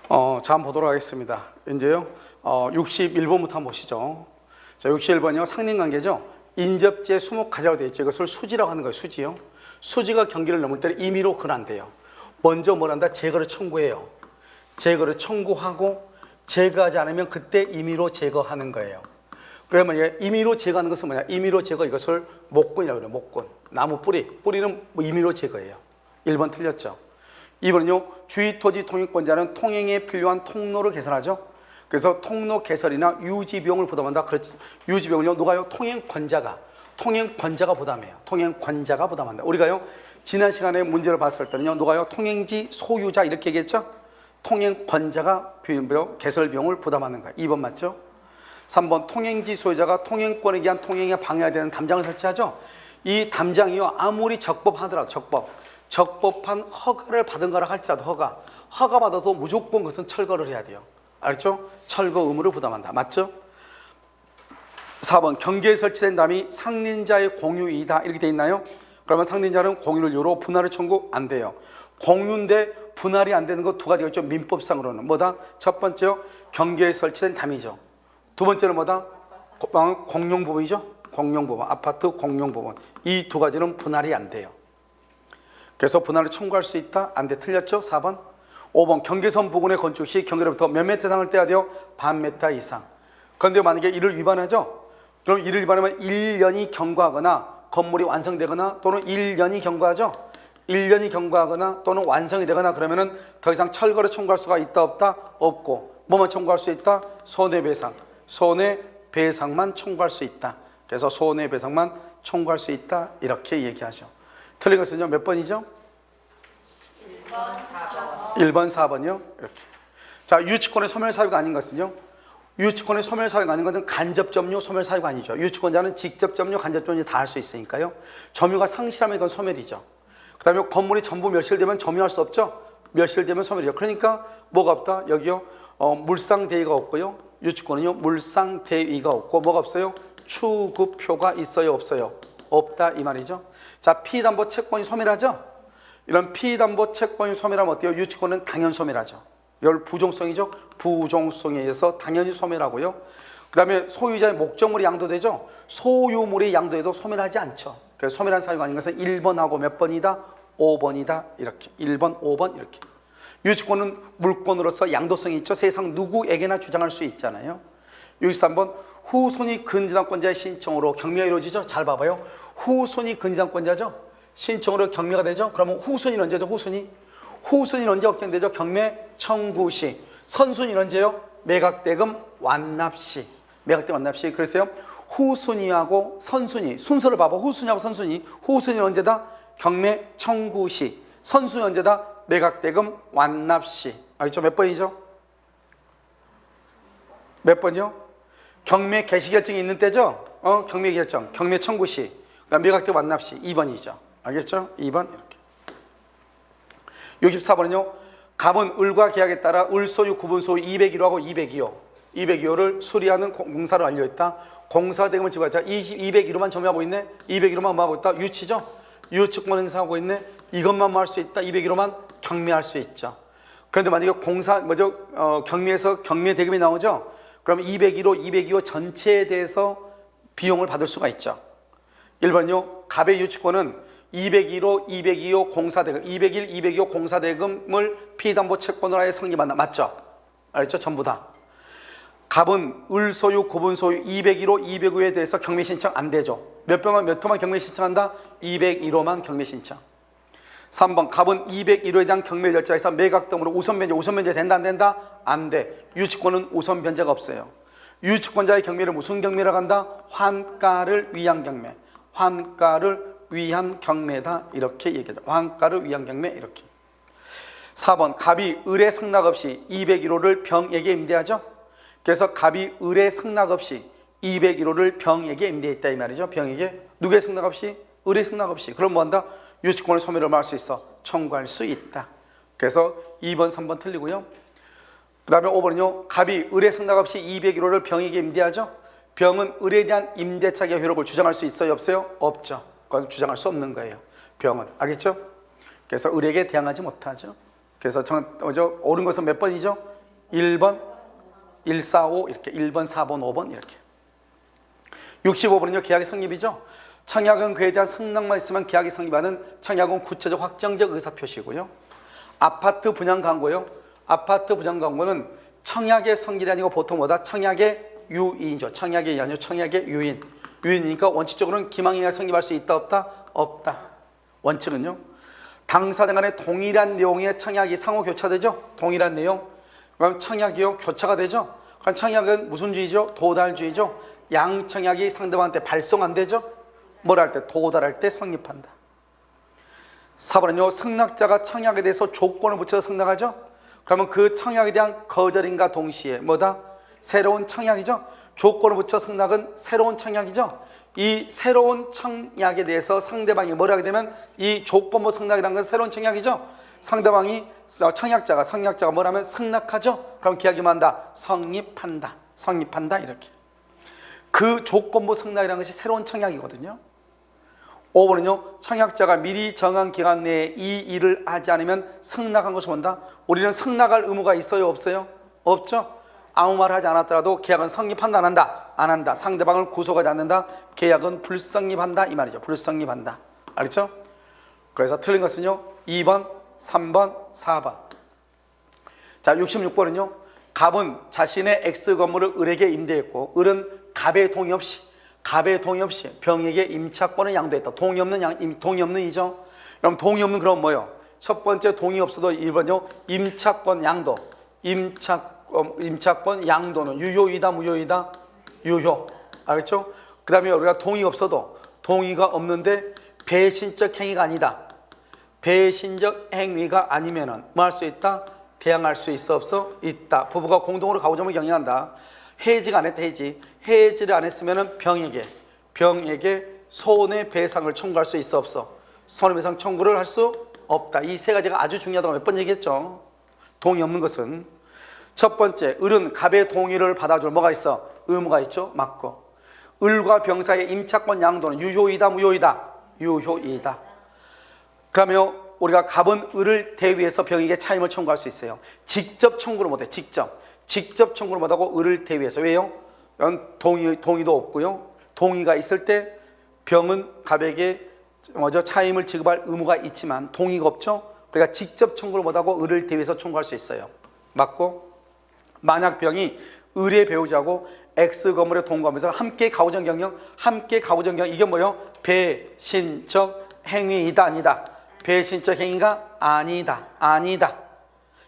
자, 한번 보도록 하겠습니다. 이제요, 61번부터 한번 보시죠. 자, 61번이요. 상린관계죠. 인접지에 수목하자고 되어 있죠. 이것을 수지라고 하는 거예요. 수지요. 수지가 경기를 넘을 때는 임의로 근한대요. 먼저 뭘 한다? 제거를 청구해요. 제거를 청구하고 제거하지 않으면 그때 임의로 제거하는 거예요. 그러면 임의로 제거하는 것은 뭐냐? 임의로 제거, 이것을 목권이라고 그래요. 목권. 나무 뿌리는 뭐 임의로 제거예요. 1번 틀렸죠. 2번은요, 주의 토지 통행권자는 통행에 필요한 통로를 개설하죠. 그래서 통로 개설이나 유지 비용을 부담한다. 그렇지. 유지 비용을요, 누가요? 통행권자가 부담해요. 통행권자가 부담한다. 우리가요, 지난 시간에 문제를 봤을 때는요, 누가요? 통행지 소유자 이렇게 얘기했죠. 통행권자가 개설 비용을 부담하는 거예요. 2번 맞죠? 3번 통행지 소유자가 통행권에 의한 통행에 방해가 되는 담장을 설치하죠. 이 담장이요, 아무리 적법하더라도 적법한 허가를 받은 거라 할지라도 허가 받아도 무조건 그것은 철거를 해야 돼요. 알죠? 철거 의무를 부담한다. 맞죠? 4번 경계에 설치된 담이 상린자의 공유이다 이렇게 돼 있나요? 그러면 상린자는 공유를 이유로 분할을 청구 안 돼요. 공유인데 분할이 안 되는 거 두 가지가 있죠. 민법상으로는 뭐다? 첫 번째요, 경계에 설치된 담이죠. 두 번째는 뭐다? 공용부분이죠. 공용부분, 아파트 공용부분. 이 두 가지는 분할이 안 돼요. 그래서 분할을 청구할 수 있다? 안 돼. 틀렸죠? 4번. 5번 경계선 부근에 건축 시 경계로부터 몇 미터 이상을 떼야 돼요? 반 미터 이상. 그런데 만약에 이를 위반하죠? 그럼 이를 위반하면 1년이 경과하거나 건물이 완성되거나 또는 1년이 경과하죠? 1년이 경과하거나 또는 완성이 되거나 그러면은 더 이상 철거를 청구할 수가 있다 없다? 없고 뭐만 청구할 수 있다? 손해배상. 손해배상만 청구할 수 있다. 그래서 손해배상만 청구할 수 있다 이렇게 얘기하죠. 틀린 것은요 몇 번이죠? 1번 4번이요 이렇게. 자, 유치권의 소멸사유가 아닌 것은요, 유치권의 소멸사유가 아닌 것은 간접점유 소멸사유가 아니죠. 유치권자는 직접점유 간접점유 다 할 수 있으니까요. 점유가 상실하면 이건 소멸이죠. 그 다음에 건물이 전부 멸실되면 점유할 수 없죠. 멸실되면 소멸이죠. 그러니까 뭐가 없다? 여기요, 물상대위가 없고요, 유치권은요 물상대위가 없고 뭐가 없어요? 추급표가 있어요 없어요? 없다 이 말이죠. 자, 피담보 채권이 소멸하죠. 이런 피담보 채권이 소멸하면 어때요? 유치권은 당연 소멸하죠. 이걸 부종성이죠. 부종성에 의해서 당연히 소멸하고요. 그 다음에 소유자의 목적물이 양도되죠. 소유물이 양도해도 소멸하지 않죠. 그래서 소멸한 사유가 아닌 것은 1번하고 몇 번이다? 5번이다 이렇게. 1번, 5번 이렇게. 유치권은 물권으로서 양도성이 있죠. 세상 누구에게나 주장할 수 있잖아요. 63번 후손이 근저당권자의 신청으로 경매가 이루어지죠. 잘 봐봐요. 후손이 근저당권자죠. 신청으로 경매가 되죠. 그러면 후손이 언제죠? 후손이 언제 확정되죠? 경매 청구 시. 선순위 언제요? 매각대금 완납 시. 매각대금 완납 시. 그래서요, 후순위하고 선순위 순서를 봐봐. 후순위하고 선순위. 후순위 언제다? 경매 청구 시. 선순위 언제다? 매각대금 완납 시. 알겠죠? 몇 번이죠? 몇 번이요? 경매 개시 결정이 있는 때죠? 경매 결정, 경매 청구 시. 그러니까 매각대금 완납 시. 2번이죠. 알겠죠? 2번 이렇게. 64번은요. 갑은 을과 계약에 따라 을 소유, 구분 소유 201호하고 202호를 수리하는 공사를 완료했다. 공사 대금을 지불하자. 201호만 점유하고 있네. 201호만 뭐 하고 있다? 유치죠. 유치권 행사하고 있네. 이것만 뭐 할 수 있다. 201호만 경매할 수 있죠. 그런데 만약에 경매에서 경매 대금이 나오죠. 그럼 201호, 202호 전체에 대해서 비용을 받을 수가 있죠. 1번요. 갑의 유치권은 201호, 202호 공사대금, 201, 202호 공사대금을 피담보 채권으로 하여 성립한다. 맞죠? 알겠죠? 전부 다. 갑은 을 소유, 구분 소유 201호, 202호에 대해서 경매 신청 안 되죠. 몇 호만 경매 신청한다? 201호만 경매 신청. 3번 갑은 201호에 대한 경매 절차에서 매각 등으로 우선 변제 된다 안 된다? 안 돼. 유치권은 우선 변제가 없어요. 유치권자의 경매를 무슨 경매라고 한다? 환가를 위한 경매. 환가를 위한 경매다 이렇게 얘기하죠. 환가를 위한 경매 이렇게. 4번 갑이 을의 승낙 없이 201호를 병에게 임대하죠. 그래서 갑이 을의 승낙 없이 201호를 병에게 임대했다 이 말이죠. 병에게. 누구의 승낙 없이? 을의 승낙 없이. 그럼 뭐 한다? 유치권을 소멸을 할 수 있어. 청구할 수 있다. 그래서 2번 3번 틀리고요. 그 다음에 5번은요. 갑이 을의 승낙 없이 201호를 병에게 임대하죠. 병은 을에 대한 임대차 계약 효력을 주장할 수 있어요 없어요? 없죠. 그건 주장할 수 없는 거예요. 병은. 알겠죠? 그래서 을에게 대항하지 못하죠. 그래서 옳은 것은 몇 번이죠? 1번 1, 4, 5 이렇게 1번, 4번, 5번 이렇게. 65번은요 계약의 성립이죠. 청약은 그에 대한 승낙만 있으면 계약이 성립하는 청약은 구체적 확정적 의사표시고요. 아파트 분양 광고요. 아파트 분양 광고는 청약의 성질이 아니고 보통 뭐다? 청약의 유인이죠. 청약의 아니고 청약의 유인. 유인이니까 원칙적으로는 기망행위가 성립할 수 있다 없다? 없다. 원칙은요. 당사자 간에 동일한 내용의 청약이 상호 교차되죠. 동일한 내용. 그럼 청약이요 교차가 되죠. 그럼 청약은 무슨 주의죠? 도달주의죠. 양청약이 상대방한테 발송 안 되죠. 뭘 할 때? 도달할 때 성립한다. 4번은요 승낙자가 청약에 대해서 조건을 붙여서 승낙하죠. 그러면 그 청약에 대한 거절인가 동시에 뭐다? 새로운 청약이죠. 조건을 붙여 승낙은 새로운 청약이죠. 이 새로운 청약에 대해서 상대방이 뭘 하게 되면 이 조건부 승낙이라는 건 새로운 청약이죠. 상대방이 청약자가 뭘 하면 승낙하죠. 그럼 계약이 뭐한다? 성립한다. 성립한다 이렇게. 그 조건부 승낙이라는 것이 새로운 청약이거든요. 5번은요 청약자가 미리 정한 기간 내에 이 일을 하지 않으면 승낙한 것을 본다. 우리는 승낙할 의무가 있어요 없어요? 없죠. 아무 말 하지 않았더라도 계약은 성립한다 안 한다? 안 한다. 상대방을 구속하지 않는다. 계약은 불성립한다 이 말이죠. 불성립한다. 알겠죠? 그래서 틀린 것은요 2번, 3번, 4번. 자 66번은요 갑은 자신의 X 건물을 을에게 임대했고 을은 갑의 동의 없이 병에게 임차권을 양도했다. 동의 없는 이죠. 그럼 동의 없는 그럼 뭐요? 첫 번째 동의 없어도 1번요 임차권 양도. 임차권 양도는 유효이다 무효이다? 유효. 알겠죠? 그 다음에 우리가 동의 없어도 동의가 없는데 배신적 행위가 아니다. 배신적 행위가 아니면은 뭐 할 수 있다? 대항할 수 있어 없어? 있다. 부부가 공동으로 가구점을 경영한다. 해지가 안 했다. 해지를 안 했으면은 병에게 손해배상을 청구할 수 있어 없어? 손해배상 청구를 할 수 없다. 이 세 가지가 아주 중요하다고 몇 번 얘기했죠. 동의 없는 것은 첫 번째, 을은 갑의 동의를 받아줄 뭐가 있어? 의무가 있죠. 맞고. 을과 병 사이의 임차권 양도는 유효이다 무효이다? 유효이다. 그러면 우리가 갑은 을을 대위해서 병에게 차임을 청구할 수 있어요. 직접 청구를 못해. 직접 청구를 못하고 을을 대위해서. 왜요? 동의도 없고요. 동의가 있을 때 병은 갑에게 차임을 지급할 의무가 있지만 동의가 없죠. 그러니까 직접 청구를 못하고 을을 대위해서 청구할 수 있어요. 맞고. 만약 병이 을의 배우자고 X 건물에 동거하면서 함께 가구점 경영 이게 뭐예요? 배신적 행위이다 아니다? 배신적 행위가 아니다.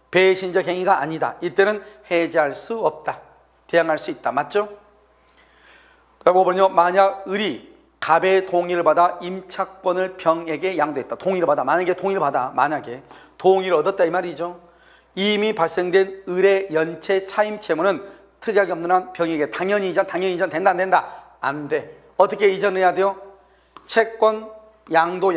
배신적 행위가 아니다. 이때는 해지할 수 없다. 대항할 수 있다. 맞죠? 그리고 5번은요. 만약 을이 갑의 동의를 받아 임차권을 병에게 양도했다. 만약에 동의를 얻었다 이 말이죠. 이미 발생된 을의 연체 차임 채무는 특약이 없는 한 병에게 당연히 이전 된다 안 된다? 안 돼. 어떻게 이전해야 돼요? 채권 양도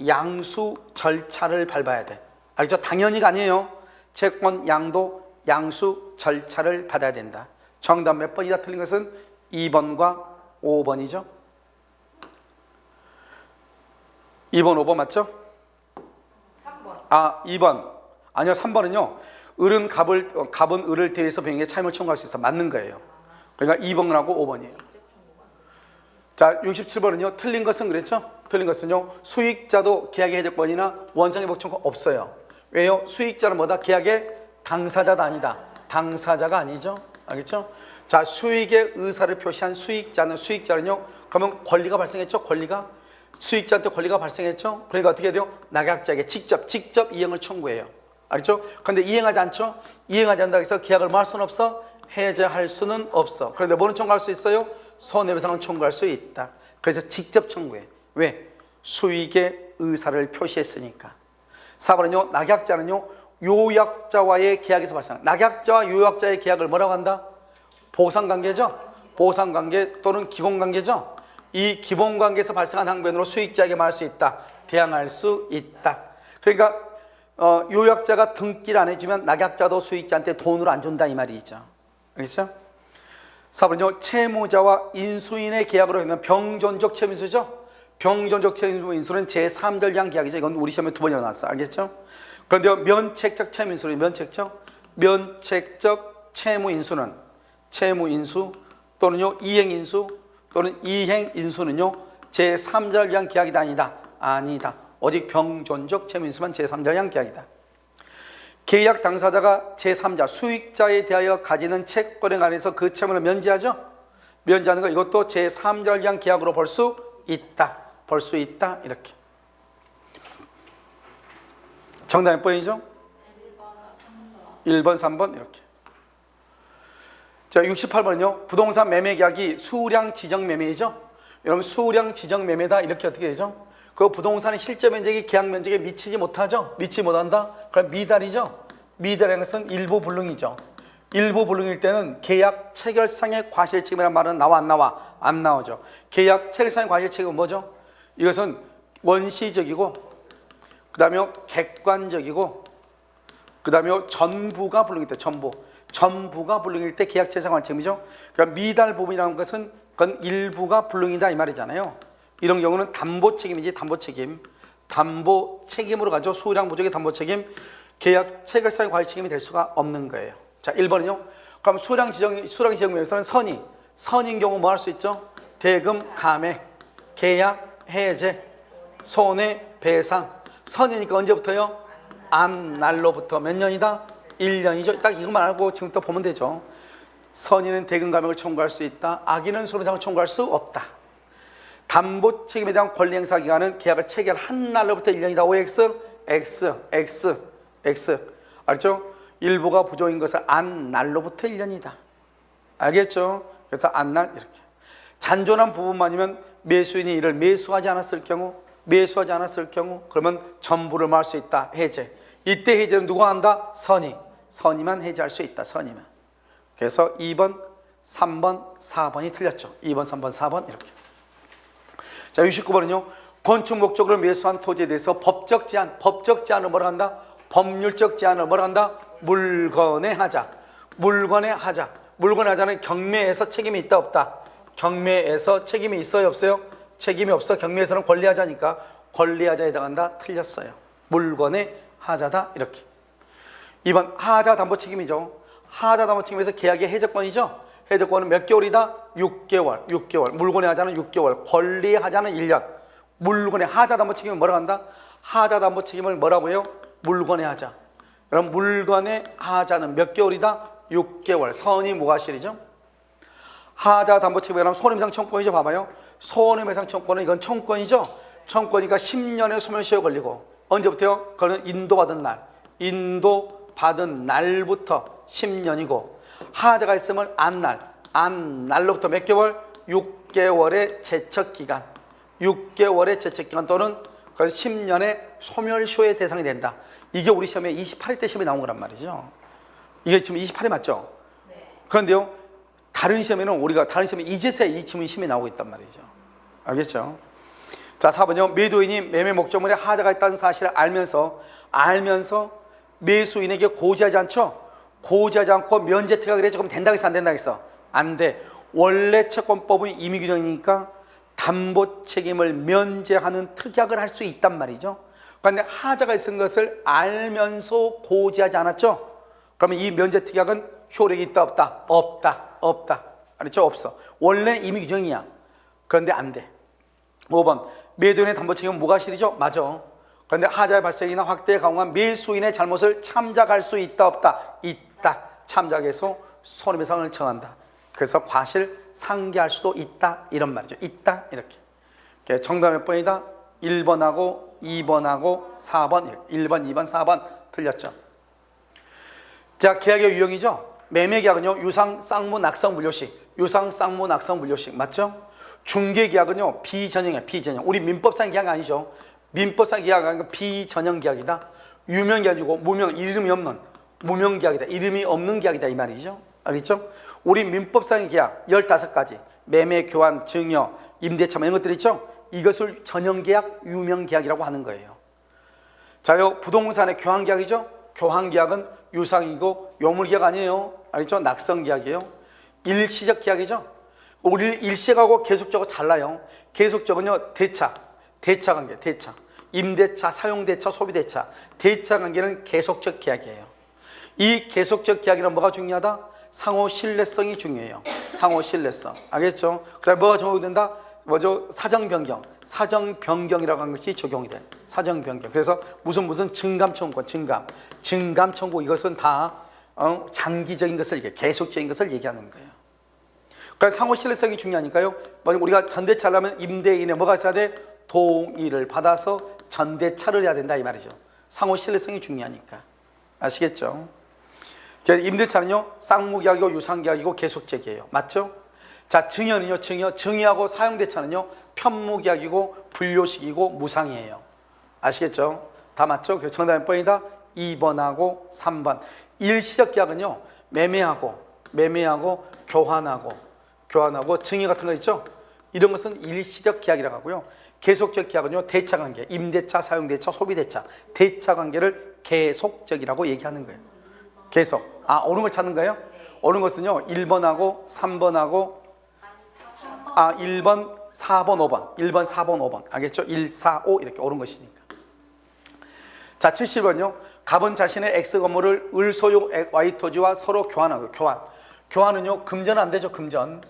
양수 절차를 밟아야 돼. 알죠? 당연히가 아니에요. 채권 양수 절차를 받아야 된다. 정답 몇 번이다 틀린 것은 2번과 5번이죠. 2번 5번 맞죠? 2번. 아니요 3번은요 을은 갑은 을을 대해서 병에게 차임을 청구할 수 있어. 맞는 거예요. 그러니까 2번하고 5번이에요. 자 67번은요 틀린 것은 그랬죠? 틀린 것은요 수익자도 계약의 해적권이나 원상회복 청구 없어요. 왜요? 수익자는 뭐다? 계약의 당사자가 아니다. 당사자가 아니죠. 알겠죠? 자 수익의 의사를 표시한 수익자는요 그러면 권리가 발생했죠. 수익자한테 권리가 발생했죠. 그러니까 어떻게 해야 돼요? 낙약자에게 직접 이행을 청구해요. 알겠죠? 그런데 이행하지 않죠? 이행하지 않는다고 해서 계약을 뭐 할 수는 없어? 해제할 수는 없어. 그런데 뭐는 청구할 수 있어요? 손해배상은 청구할 수 있다. 그래서 직접 청구해. 왜? 수익의 의사를 표시했으니까. 4번은요 낙약자는요 요약자와의 계약에서 발생. 낙약자와 요약자의 계약을 뭐라고 한다? 보상관계죠. 보상관계 또는 기본관계죠. 이 기본관계에서 발생한 항변으로 수익자에게 말할 수 있다. 대항할 수 있다. 그러니까 요약자가 등기를 안 해주면 낙약자도 수익자한테 돈을 안 준다 이 말이죠. 알겠죠? 4번은요 채무자와 인수인의 계약으로 하면 병존적 채무인수죠. 병존적 채무인수는 제3절량 계약이죠. 이건 우리 시험에 2번이나 나왔어. 알겠죠? 그런데 면책적 채무인수는 면책적 채무인수 또는요 이행인수 또는 이행인수는요 제3자를 위한 계약이다 아니다. 오직 병존적 채무인수만 제3자를 위한 계약이다. 계약 당사자가 제3자 수익자에 대하여 가지는 채권에 관해서 그 채무를 면제하죠. 면제하는 거 이것도 제3자를 위한 계약으로 볼 수 있다. 이렇게. 정답 몇 번이죠? 1번, 3번 이렇게. 자, 68번은요. 부동산 매매 계약이 수량 지정 매매이죠. 여러분 수량 지정 매매다 이렇게 어떻게 되죠? 그 부동산의 실제 면적이 계약 면적에 미치지 못하죠. 미치지 못한다. 그럼 미달이죠. 미달이라는 것은 일부 불능이죠. 일부 불능일 때는 계약 체결상의 과실 책임이라는 말은 나와 안 나와? 안 나오죠. 계약 체결상의 과실 책임은 뭐죠? 이것은 원시적이고 그 다음에 객관적이고 그 다음에 전부가 불능일 때 전부가 불능일 때 계약 체결상의 책임이죠. 그러니까 미달 부분이라는 것은 그건 일부가 불능이다 이 말이잖아요. 이런 경우는 담보 책임이지 담보 책임으로 가죠. 수량 부족의 담보 책임 계약 체결상의 과실 책임이 될 수가 없는 거예요. 자, 1번은요. 그럼 수량 지정명에서는 선인 경우 뭐 할 수 있죠? 대금, 감액, 계약, 해제, 손해배상. 선이니까 언제부터요? 안날로부터 몇 년이다? 1년이죠. 딱 이것만 알고 지금부터 보면 되죠. 선인은 대금, 감액을 청구할 수 있다. 악인은 손해배상을 청구할 수 없다. 담보 책임에 대한 권리 행사 기간은 계약을 체결한 날로부터 1년이다. OX, X. 알죠? 일부가 부족인 것은 안 날로부터 1년이다. 알겠죠? 그래서 안날 이렇게. 잔존한 부분만이면 매수인이 이를 매수하지 않았을 경우 그러면 전부를 말할 수 있다. 해제. 이때 해제는 누가 한다? 선이만 해제할 수 있다. 선이만. 그래서 2번, 3번, 4번이 틀렸죠. 2번, 3번, 4번 이렇게. 자, 69번은요. 건축 목적으로 매수한 토지에 대해서 법적 제한을 뭐라 한다? 법률적 제한을 뭐라 한다? 물건에 하자는 경매에서 책임이 있다 없다? 경매에서 책임이 있어요 없어요? 책임이 없어. 경매에서는 권리하자니까 권리하자에 해당한다. 틀렸어요. 물건에 하자다 이렇게. 2번 하자 담보 책임이죠. 하자 담보 책임에서 계약의 해제권이죠. 해제권은 몇 개월이다? 6개월. 물건의 하자는 6개월. 권리의 하자는 1년. 물건의 하자 담보 책임은 뭐라고 한다? 하자 담보 책임을 뭐라고 해요? 물건의 하자. 그럼 물건의 하자는 몇 개월이다? 6개월. 선이 무과실이죠. 하자 담보 책임에 관한 손해배상 청구권이죠. 봐봐요. 손해배상 청구권은 이건 청구권이죠. 청구권이니까 10년의 소멸시효 걸리고 언제부터요? 그거는 인도받은 날부터 10년이고 하자가 있으면 안날로부터 몇 개월? 6개월의 제척기간. 6개월의 제척기간 또는 그건 10년의 소멸시효의 대상이 된다. 이게 우리 시험에 28회 때 시험에 나온 거란 말이죠. 이게 지금 28회 맞죠? 네. 그런데요, 다른 시험에 이제서야 이 질문이 시험에 나오고 있단 말이죠. 알겠죠? 자, 4번요. 매도인이 매매 목적물에 하자가 있다는 사실을 알면서 매수인에게 고지하지 않죠? 고지하지 않고 면제 특약을 해 조금 된다고 했어, 안 된다고 했어? 안 돼. 원래 채권법은 임의 규정이니까 담보 책임을 면제하는 특약을 할 수 있단 말이죠. 그런데 하자가 있는 것을 알면서 고지하지 않았죠? 그러면 이 면제 특약은 효력이 있다 없다? 없다. 알았죠? 없어. 원래 임의 규정이야. 그런데 안 돼. 5번 매도인의 담보 책임은 무과실이죠? 맞아. 그런데 하자의 발생이나 확대에 강화한 매수인의 잘못을 참작할 수 있다 없다? 있다. 참작해서 손해배상을 정한다. 그래서 과실 상계할 수도 있다 이런 말이죠. 있다 이렇게. 정답 몇 번이다? 1번하고 2번하고 4번. 1번, 2번, 4번 틀렸죠. 자, 계약의 유형이죠. 매매계약은요 유상, 쌍무, 낙성, 물료식. 유상, 쌍무, 낙성, 물료식 맞죠? 중개계약은요 비전형이야. 비전형. 우리 민법상 계약 아니죠. 민법상 계약 아니고 비전형 계약이다. 유명계약이고 무명, 이름이 없는 무명계약이다. 이름이 없는 계약이다 이 말이죠. 알겠죠? 우리 민법상의 계약 15가지 매매, 교환, 증여, 임대차 이런 것들 있죠? 이것을 전형계약, 유명계약이라고 하는 거예요. 자요, 부동산의 교환계약이죠? 교환계약은 유상이고 요물계약 아니에요. 알겠죠? 낙성계약이에요. 일시적 계약이죠? 우리 일시적하고 계속적으로 달라요. 계속적은요 대차관계, 대차. 임대차, 사용대차, 소비대차, 대차 관계는 계속적 계약이에요. 이 계속적 계약이란 뭐가 중요하다? 상호 신뢰성이 중요해요. 상호 신뢰성. 알겠죠? 그다음에 뭐가 적용된다? 뭐죠? 사정 변경. 사정 변경이라고 하는 것이 적용이 돼. 사정 변경. 그래서 무슨 증감 청구권, 증감 청구, 이것은 다 장기적인 것을 얘기해, 계속적인 것을 얘기하는 거예요. 그러니까 상호 신뢰성이 중요하니까요. 우리가 전대차를 하면 임대인의 뭐가 있어야 돼? 동의를 받아서 전대차를 해야 된다 이 말이죠. 상호 신뢰성이 중요하니까. 아시겠죠? 임대차는요, 쌍무계약이고 유상계약이고 계속적이에요. 맞죠? 자, 증여는요, 증여하고 사용대차는요, 편무계약이고 분료식이고 무상이에요. 아시겠죠? 다 맞죠? 그래서 정답 몇 번이다? 2번하고 3번. 일시적 계약은요, 매매하고 교환하고 증여 같은 거 있죠? 이런 것은 일시적 계약이라고 하고요. 계속적 계약은요, 대차관계, 임대차, 사용대차, 소비대차, 대차관계를 계속적이라고 얘기하는 거예요. 계속. 옳은 걸 찾는 거예요? 옳은 것은요, 1번하고 3번하고 1번, 4번, 5번. 1번, 4번, 5번. 알겠죠? 1, 4, 5 이렇게 옳은 것이니까. 자, 70번요. 갑은 자신의 X 건물을 을 소유 Y 토지와 서로 교환하고, 교환은요, 금전 안 되죠, 금전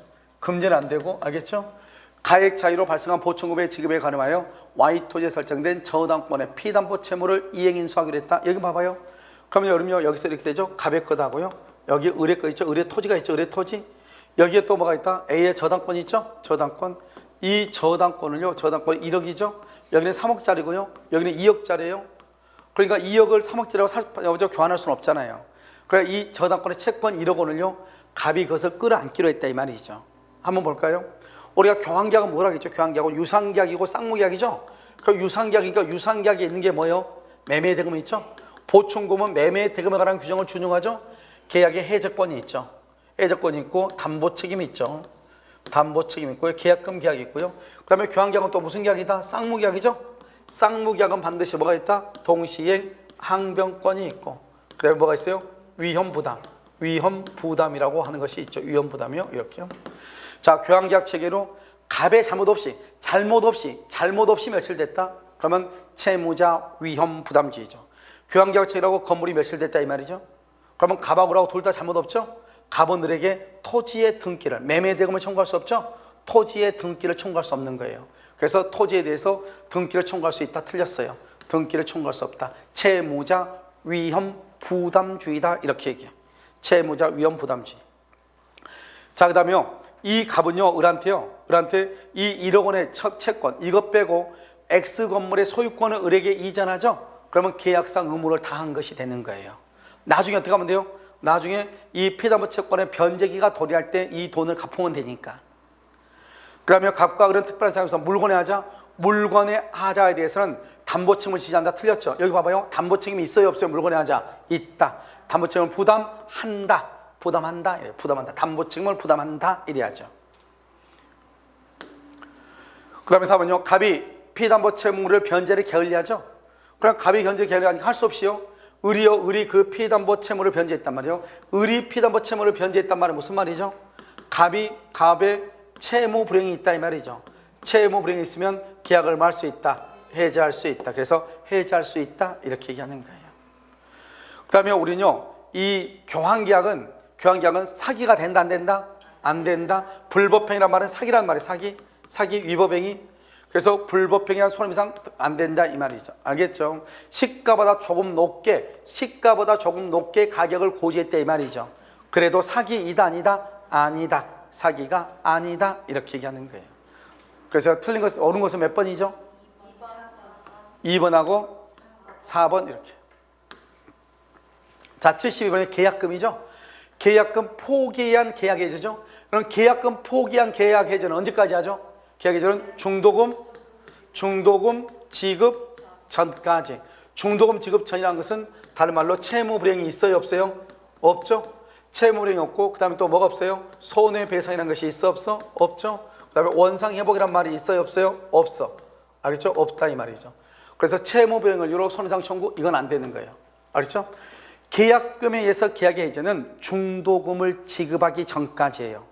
안 되고, 알겠죠? 가액 차이로 발생한 보충금의 지급에 가름하여 Y 토지에 설정된 저당권의 피담보 채무를 이행인수하기로 했다. 여기 봐봐요. 그러면 여러분요, 여기서 이렇게 되죠? 갑의 거다고요. 여기 을의 거 있죠? 을의 토지가 있죠? 을의 토지. 여기에 또 뭐가 있다? A의 저당권이 있죠? 저당권. 이 저당권은요, 저당권이 1억이죠? 여기는 3억짜리고요. 여기는 2억짜리예요. 그러니까 2억을 3억짜리로 교환할 수는 없잖아요. 그러니까 이 저당권의 채권 1억 원을요, 갑이 그것을 끌어안기로 했다 이 말이죠. 한번 볼까요? 우리가 교환계약은 뭐라고 했죠? 교환계약은 유상계약이고 쌍무계약이죠? 그 유상계약이니까 유상계약에 있는 게 뭐예요? 매매대금이 있죠? 보충금은 매매대금에 관한 규정을 준용하죠? 계약에 해적권이 있죠. 해적권이 있고 담보책임이 있죠. 담보책임이 있고요. 계약금 계약이 있고요. 그 다음에 교환계약은 또 무슨 계약이다? 쌍무계약이죠? 쌍무계약은 반드시 뭐가 있다? 동시에 항변권이 있고, 그 다음에 뭐가 있어요? 위험부담이라고 하는 것이 있죠. 위험부담이요. 이렇게요. 자, 교환계약 체계로 갑의 잘못 없이 멸실됐다? 그러면 채무자 위험부담주의죠. 교환계약 체계라고 건물이 멸실됐다 이 말이죠. 그러면 갑하고 을하고 둘 다 잘못 없죠? 갑은 을에게 토지의 등기를, 매매대금을 청구할 수 없죠? 토지의 등기를 청구할 수 없는 거예요. 그래서 토지에 대해서 등기를 청구할 수 있다. 틀렸어요. 등기를 청구할 수 없다. 채무자 위험부담주의다. 이렇게 얘기해요. 채무자 위험부담주의. 자, 그 다음에요. 이 갑은요, 을한테 이 1억 원의 첫 채권, 이것 빼고 X 건물의 소유권을 을에게 이전하죠? 그러면 계약상 의무를 다한 것이 되는 거예요. 나중에 어떻게 하면 돼요? 나중에 이 피담보 채권의 변제기가 도래할 때 이 돈을 갚으면 되니까. 그러면 갑과 을은 특별한 상황에서 물건의 하자에 대해서는 담보책임을 지지 않는다. 틀렸죠? 여기 봐봐요. 담보책임이 있어요, 없어요? 물건의 하자 있다. 담보책임을 부담한다. 담보책임을 부담한다. 이래야죠. 그 다음에 4번요. 갑이 피담보 채무를 변제를 게을리하죠. 그럼 갑이 변제를 게을리하니까 할 수 없이요. 을이 그 피담보 채무를 변제했단 말이에요. 을이 피담보 채무를 변제했단 말은 무슨 말이죠? 갑의 채무 불이행이 있다 이 말이죠. 채무 불이행이 있으면 계약을 말 수 있다. 해제할 수 있다. 그래서 해제할 수 있다. 이렇게 얘기하는 거예요. 그 다음에 우리는요, 이 교환계약은 사기가 된다, 안 된다? 안 된다. 불법행위란 말은 사기란 말이에요. 사기, 위법행위. 그래서 불법행위한 손해배상 안 된다 이 말이죠. 알겠죠? 시가보다 조금 높게 가격을 고지했다 이 말이죠. 그래도 사기이다, 아니다? 아니다. 사기가 아니다. 이렇게 얘기하는 거예요. 그래서 틀린 것, 옳은 것은 몇 번이죠? 2번하고 4번 이렇게. 자, 72번이 계약금이죠. 계약금 포기한 계약 해제죠. 그럼 계약금 포기한 계약 해제는 언제까지 하죠? 계약 해제는 중도금 지급 전까지. 중도금 지급 전이라는 것은 다른 말로 채무 불이행이 있어요, 없어요? 없죠. 채무 불이행이 없고, 그 다음에 또 뭐가 없어요? 손해배상이라는 것이 있어, 없어? 없죠. 그 다음에 원상회복이란 말이 있어요, 없어요? 없어. 알겠죠? 없다 이 말이죠. 그래서 채무 불이행을 이유로 손해배상 청구, 이건 안 되는 거예요. 알겠죠? 계약금에 의해서 계약의 해제는 중도금을 지급하기 전까지예요.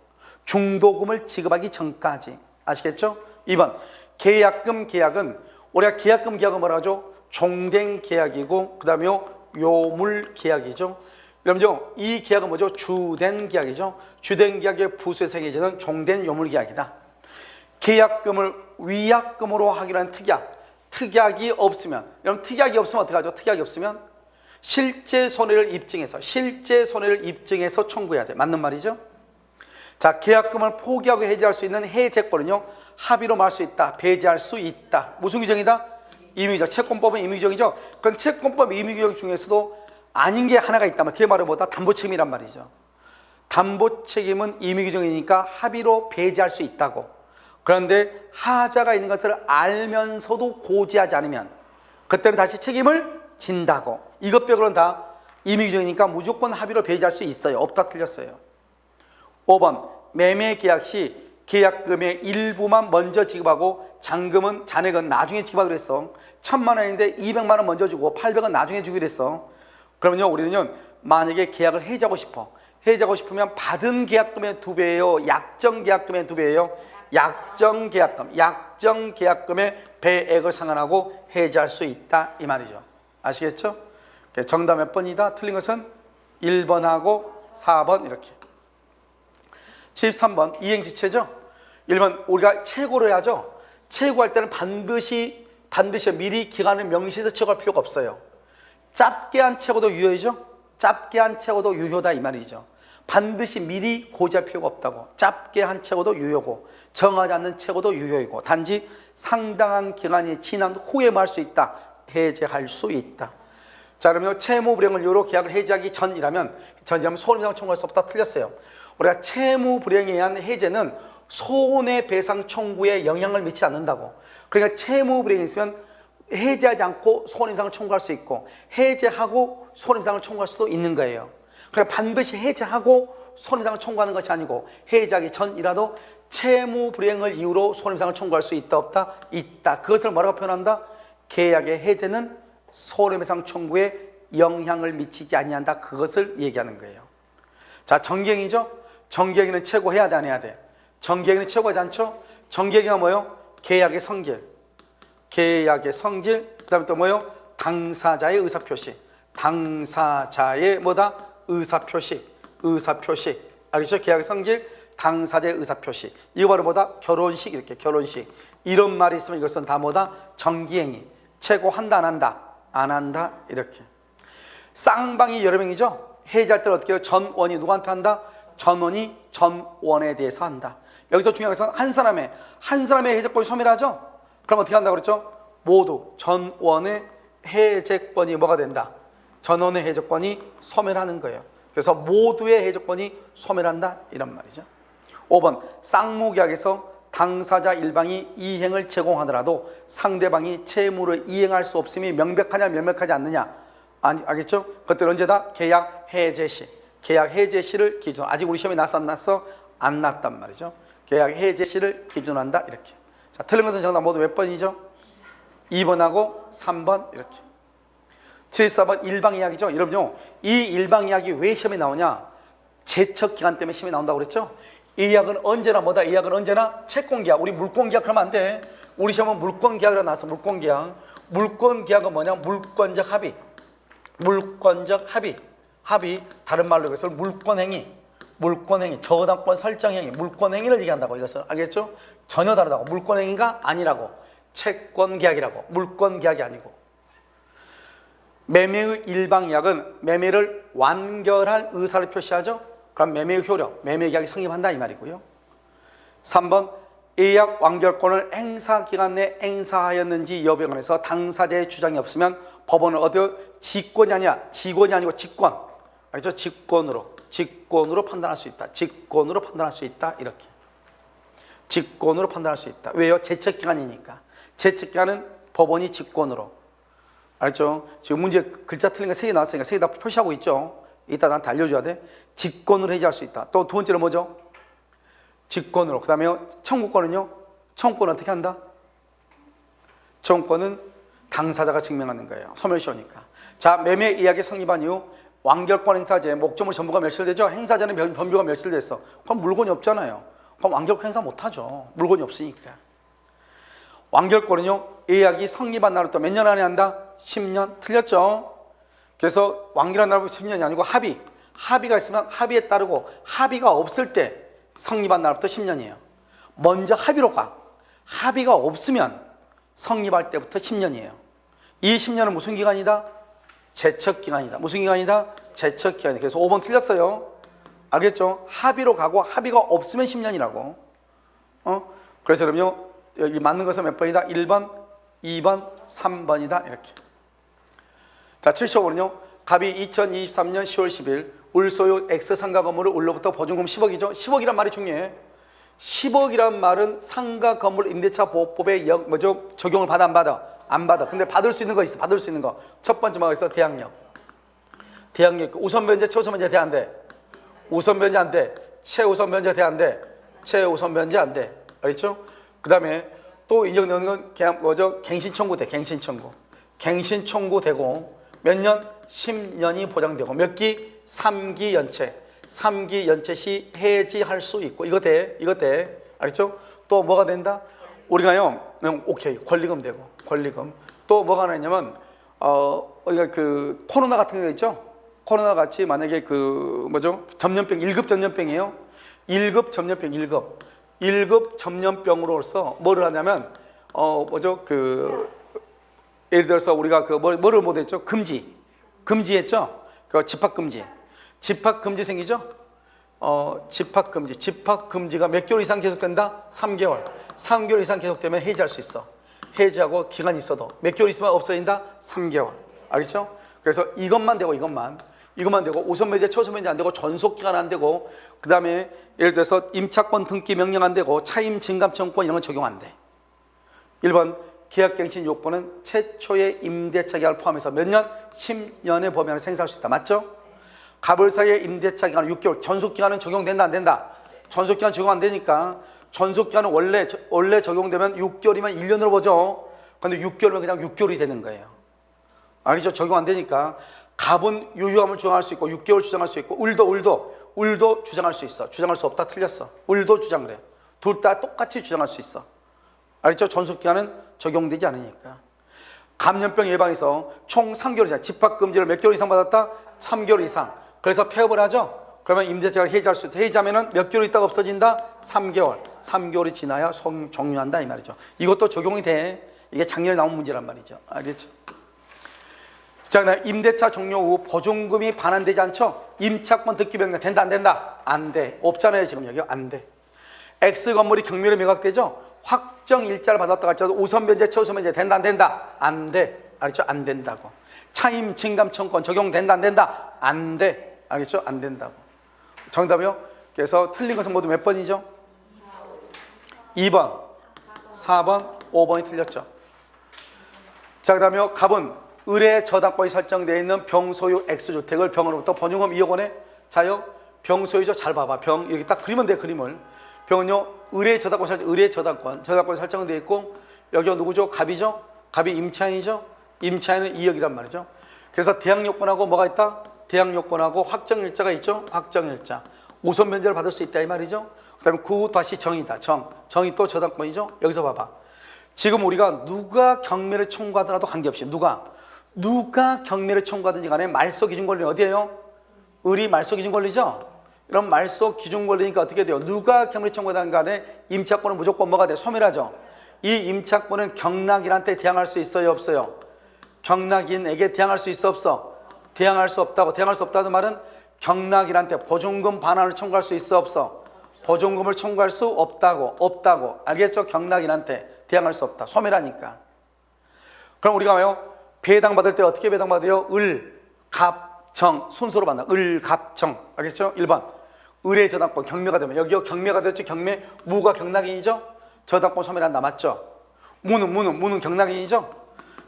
중도금을 지급하기 전까지. 아시겠죠? 2번. 계약은 우리가 계약금 계약은 뭐라 하죠? 종된 계약이고 그 다음에 요물 계약이죠. 그럼요, 이 계약은 뭐죠? 주된 계약이죠. 주된 계약의 부수에서 해제는 종된 요물 계약이다. 계약금을 위약금으로 하기로 한 특약이 없으면, 여러분 특약이 없으면 어떡하죠? 특약이 없으면 실제 손해를 입증해서 청구해야 돼. 맞는 말이죠? 자, 계약금을 포기하고 해지할 수 있는 해제권은요, 합의로 말할 수 있다, 배제할 수 있다. 무슨 규정이다? 임의규정. 채권법은 임의규정이죠. 그럼 채권법 임의규정 중에서도 아닌 게 하나가 있다면 그게 바로 뭐다? 담보책임이란 말이죠. 담보책임은 임의규정이니까 합의로 배제할 수 있다고. 그런데 하자가 있는 것을 알면서도 고지하지 않으면 그때는 다시 책임을 진다고. 이것 빼고는 다 임의규정이니까 무조건 합의로 배제할 수 있어요. 없다, 틀렸어요. 5번, 매매 계약 시 계약금의 일부만 먼저 지급하고 잔액은 나중에 지급하기로 했어. 1,000만 원인데 200만 원 먼저 주고 800원 나중에 주기로 했어. 그러면요, 우리는요, 만약에 계약을 해지하고 싶으면 받은 계약금의 2배예요, 약정 계약금의 2배예요? 약정 계약금의 배액을 상환하고 해지할 수 있다, 이 말이죠. 아시겠죠? 정답 몇 번이다? 틀린 것은 1번하고 4번 이렇게. 73번 이행지체죠. 1번 우리가 최고로 해야죠. 최고할 때는 반드시 미리 기간을 명시해서 최고할 필요가 없어요. 짧게 한 최고도 유효이죠. 짧게 한 최고도 유효다, 이 말이죠. 반드시 미리 고지할 필요가 없다고. 짧게 한 최고도 유효고 정하지 않는 최고도 유효이고 단지 상당한 기간이 지난 후에 말할 수 있다, 해제할 수 있다. 자, 그러면 채무 불이행을 이유로 계약을 해지하기 전이라면 손해배상 청구할 수 없다, 틀렸어요. 우리가 채무 불이행에 의한 해제는 손해배상 청구에 영향을 미치지 않는다고. 그러니까 채무 불이행이 있으면 해제하지 않고 손해배상을 청구할 수 있고 해제하고 손해배상을 청구할 수도 있는 거예요. 그러니까 반드시 해제하고 손해배상을 청구하는 것이 아니고 해제하기 전이라도 채무 불이행을 이유로 손해배상을 청구할 수 있다, 없다? 있다. 그것을 뭐라고 표현한다? 계약의 해제는 손해배상 청구에 영향을 미치지 아니한다. 그것을 얘기하는 거예요. 자, 정기행위죠. 정기행위는 최고해야 돼, 안 해야 돼? 정기행위는 최고하지 않죠? 정기행위가 뭐예요? 계약의 성질, 그 다음에 또 뭐예요? 당사자의 의사표시, 당사자의 뭐다? 의사표시. 알겠죠? 계약의 성질, 당사자의 의사표시. 이거 바로 뭐다? 결혼식, 이렇게 결혼식. 이런 말이 있으면 이것은 다 뭐다? 정기행위. 최고한다, 안 한다, 이렇게. 쌍방이 여러 명이죠? 해지할 때는 어떻게 해요? 전원이 누구한테 한다? 전원이 전원에 대해서 한다. 여기서 중요한 것은 한 사람의 해제권이 소멸하죠? 그럼 어떻게 한다고 그랬죠? 모두 전원의 해제권이 뭐가 된다? 전원의 해제권이 소멸하는 거예요. 그래서 모두의 해제권이 소멸한다, 이런 말이죠. 5번, 쌍무계약에서 당사자 일방이 이행을 제공하더라도 상대방이 채무를 이행할 수 없음이 명백하냐 명백하지 않느냐, 알겠죠? 그것들 언제다? 계약 해제 시를 기준. 아직 우리 시험에 났어, 안 났어? 안 났단 말이죠. 계약 해제 시를 기준한다, 이렇게. 자, 틀린 것은 정답 모두 몇 번이죠? 2번하고 3번 이렇게. 74번 일방이야기죠. 여러분요, 이 일방이야기 왜 시험에 나오냐? 제척기간 때문에 시험에 나온다고 그랬죠? 이 이야기는 언제나 뭐다? 이 이야기는 언제나 채권계약. 우리 물권계약 그러면 안 돼. 우리 시험은 물권계약이라 나왔어. 물권계약은 뭐냐? 물권적 합의. 다른 말로 해서 물권행위, 저당권 설정행위, 물권행위를 얘기한다고. 이것을 알겠죠? 전혀 다르다고. 물권행위가 아니라고. 채권계약이라고. 물권계약이 아니고. 매매의 일방이약은 매매를 완결할 의사를 표시하죠. 그럼 매매의 효력, 매매계약이 성립한다, 이 말이고요. 3번, 예약 완결권을 행사기간 내 행사하였는지 여부에 관해서 당사자의 주장이 없으면 법원은 직권이 아니고 직권. 알죠? 직권으로 판단할 수 있다. 이렇게. 직권으로 판단할 수 있다. 왜요? 제척기간이니까. 제척기간은 법원이 직권으로. 알죠? 지금 문제 글자 틀린 거 3개 나왔으니까 3개 다 표시하고 있죠? 이따 나한테 알려줘야 돼. 직권으로 해지할 수 있다. 또 두 번째는 뭐죠? 직권으로. 그 다음에 청구권은요? 청구권은 어떻게 한다? 청구권은 당사자가 증명하는 거예요. 소멸시효니까. 자, 매매 이야기 성립한 이후 완결권 행사제, 목적물 전부가 멸실되죠? 행사자는 변비가 멸실됐어. 그럼 물건이 없잖아요. 그럼 완결권 행사 못하죠. 물건이 없으니까. 완결권은요, 예약이 성립한 날부터 몇 년 안에 한다? 10년. 틀렸죠? 그래서 완결한 날부터 10년이 아니고 합의가 있으면 합의에 따르고 합의가 없을 때 성립한 날부터 10년이에요. 먼저 합의로 가. 합의가 없으면 성립할 때부터 10년이에요. 이 10년은 무슨 기간이다? 제척기간이다. 무슨 기간이다? 제척기간이다. 그래서 5번 틀렸어요. 알겠죠? 합의로 가고 합의가 없으면 10년이라고. 그래서 그럼요, 여기 맞는 것은 몇 번이다? 1번, 2번, 3번이다. 이렇게. 자, 75번은요. 갑이 2023년 10월 10일 울소유 X 상가 건물을 울로부터 보증금 10억이죠. 10억이란 말이 중요해. 10억이란 말은 상가 건물 임대차 보호법에 적용을 받아 안 받아? 안 받아. 근데 받을 수 있는 거 있어. 받을 수 있는 거. 첫 번째 뭐가 있어? 대항력. 대항력. 우선 변제, 최우선 변제 돼 안 돼? 우선 변제 안 돼. 최우선 변제 돼 안 돼? 최우선 변제 안 돼. 알겠죠? 그다음에 또 인정되는 건 그냥 갱신 청구 돼. 갱신 청구. 갱신 청구 되고 몇 년? 10년이 보장되고 몇 기? 3기 연체. 3기 연체 시 해지할 수 있고 이거 돼. 이거 돼. 알겠죠? 또 뭐가 된다? 우리가요. 오케이. 권리금 되고. 권리금. 또 뭐가 나냐면 우리가 그 코로나 같은 거 있죠? 코로나 같이 만약에 전염병 1급 전염병이에요. 1급 전염병 1급 전염병으로서 뭐를 하냐면 예를 들어서 우리가 뭐를 못했죠? 금지했죠? 그 집합금지 생기죠? 집합금지가 몇 개월 이상 계속된다? 3개월. 3개월 이상 계속되면 해지할 수 있어. 해지하고 기간이 있어도 몇 개월 있으면 없어진다? 3개월. 알겠죠? 그래서 이것만 되고 우선 변제, 최우선 변제 안 되고 전속 기간 안 되고 그다음에 예를 들어서 임차권 등기 명령 안 되고 차임 증감 청구권 이런 건 적용 안 돼. 1번 계약갱신 요건은 최초의 임대차 기간을 포함해서 몇 년? 10년의 범위 안에 생산할 수 있다. 맞죠? 갑을 사이의 임대차 기간은 6개월. 전속 기간은 적용된다 안 된다? 전속 기간 적용 안 되니까 전속 기간은 원래 적용되면 6개월이면 1년으로 보죠. 근데 6개월이면 그냥 6개월이 되는 거예요. 알겠죠? 적용 안 되니까 갑은 유효함을 주장할 수 있고 6개월 주장할 수 있고 울도 주장할 수 있어. 주장할 수 없다. 틀렸어. 울도 주장을 해. 둘 다 똑같이 주장할 수 있어. 알겠죠? 전속기간은 적용되지 않으니까. 감염병 예방에서 총 3개월 이상 집합금지를 몇 개월 이상 받았다? 3개월 이상. 그래서 폐업을 하죠? 그러면 임대차를 해지할 수 있어. 해지하면 몇 개월 있다가 없어진다? 3개월. 3개월이 지나야 종료한다 이 말이죠. 이것도 적용이 돼. 이게 작년에 나온 문제란 말이죠. 알겠죠? 자, 임대차 종료 후 보증금이 반환되지 않죠? 임차권 등기 변경 된다 안 된다? 안 돼. 없잖아요 지금 여기. 안 돼. X 건물이 경매로 매각되죠? 확정 일자를 받았다고 할지라도 우선 변제, 최우선 변제 된다 안 된다? 안 돼. 알겠죠? 안 된다고. 차임 증감 청구권 적용된다 안 된다? 안 돼. 알겠죠? 안 된다고. 정답이요? 그래서 틀린 것은 모두 몇 번이죠? 2번, 4번, 5번이 틀렸죠. 자, 그 다음에 갑은 의뢰 저당권이 설정되어 있는 병소유 X주택을 병으로부터 보증금 2억 원에 자요 병소유죠. 잘 봐봐. 병 이렇게 딱 그리면 돼. 그림을. 병은요 의뢰 저당권 저당권이 설정되어 있고 여기가 누구죠? 갑이죠. 갑이 임차인이죠. 임차인은 2억이란 말이죠. 그래서 대항요건하고 뭐가 있다? 대항요건하고 확정일자가 있죠. 확정일자. 우선 변제를 받을 수 있다 이 말이죠. 그 다음에 그 후 다시 정이다. 정이 또 저당권이죠. 여기서 봐봐. 지금 우리가 누가 경매를 청구하더라도 관계없이 누가 경매를 청구하든지 간에 말소 기준 권리는 어디예요? 을이 말소 기준 권리죠? 이런 말소 기준 권리니까 어떻게 돼요? 누가 경매를 청구하든 간에 임차권은 무조건 뭐가 돼? 소멸하죠. 이 임차권은 경락인한테 대항할 수 있어요? 없어요? 경락인에게 대항할 수 있어? 없어? 대항할 수 없다고. 대항할 수 없다는 말은 경락인한테 보증금 반환을 청구할 수 있어? 없어? 보증금을 청구할 수 없다고. 알겠죠? 경락인한테 대항할 수 없다. 소멸하니까. 그럼 우리가 뭐요? 배당받을 때 어떻게 배당받아요? 을, 갑, 정 순서로 받나? 을, 갑, 정. 알겠죠? 1번 의뢰 저당권 경매가 되면 여기요 경매가 됐죠. 경매 무가 경락인이죠. 저당권 소멸한다. 맞죠? 무는 경락인이죠.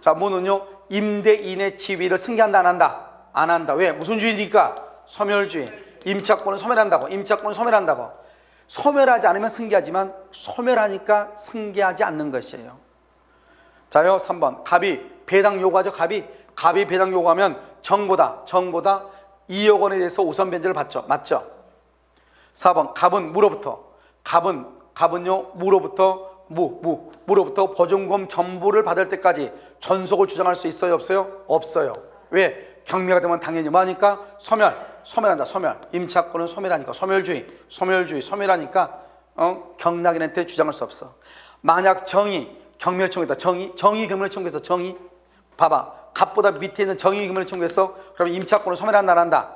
자, 무는요 임대인의 지위를 승계한다 안 한다? 안 한다. 왜? 무슨 주의니까? 소멸주의. 임차권은 소멸한다고. 임차권은 소멸한다고. 소멸하지 않으면 승계하지만 소멸하니까 승계하지 않는 것이에요. 자요 3번 갑이 배당 요구하죠. 갑이 배당 요구하면 정보다 2억 원에 대해서 우선 변제를 받죠. 맞죠? 4번 갑은 무로부터 무로부터 무로부터 보증금 전부를 받을 때까지 전속을 주장할 수 있어요, 없어요? 없어요. 왜? 경매가 되면 당연히 뭐하니까? 소멸한다. 임차권은 소멸하니까. 소멸하니까 경락인한테 주장할 수 없어. 만약 경매를 청구했다. 정의 경매를 청구해서 봐봐. 갑보다 밑에 있는 정의 경매를 청구해서 그러면 임차권을 소멸한다, 안 한다?